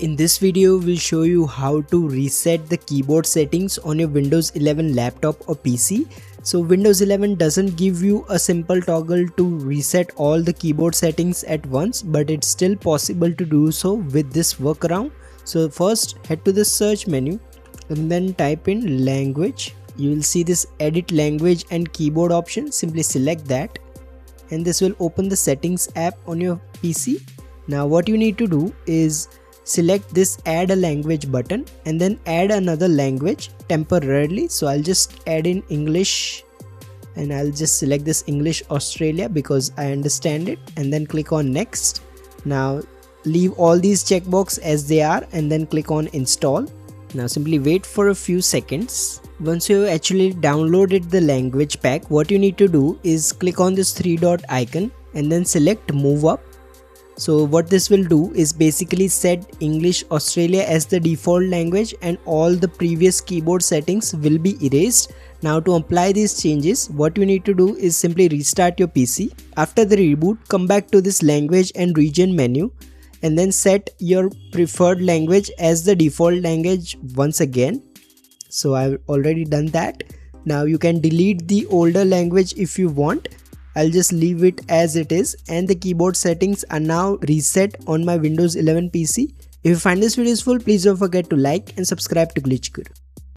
In this video, we'll show you how to reset the keyboard settings on your Windows 11 laptop or PC. So Windows 11 doesn't give you a simple toggle to reset all the keyboard settings at once, but it's still possible to do so with this workaround. So first, head to the search menu and then type in language. You will see this edit language and keyboard option. Simply select that and this will open the settings app on your PC. Now what you need to do is select this add a language button and then add another language temporarily. So I'll just add in English and I'll just select this English Australia because I understand it, and then click on next. Now leave all these checkboxes as they are and then click on install. Now simply wait for a few seconds. Once you actually downloaded the language pack, what you need to do is click on this 3-dot icon and then select move up. So what this will do is basically set English Australia as the default language and all the previous keyboard settings will be erased. Now to apply these changes, what you need to do is simply restart your PC. After the reboot, come back to this language and region menu and then set your preferred language as the default language once again. So I've already done that. Now you can delete the older language if you want. I'll just leave it as it is, and the keyboard settings are now reset on my Windows 11 PC. If you find this video useful, please don't forget to like and subscribe to Glitch Guru.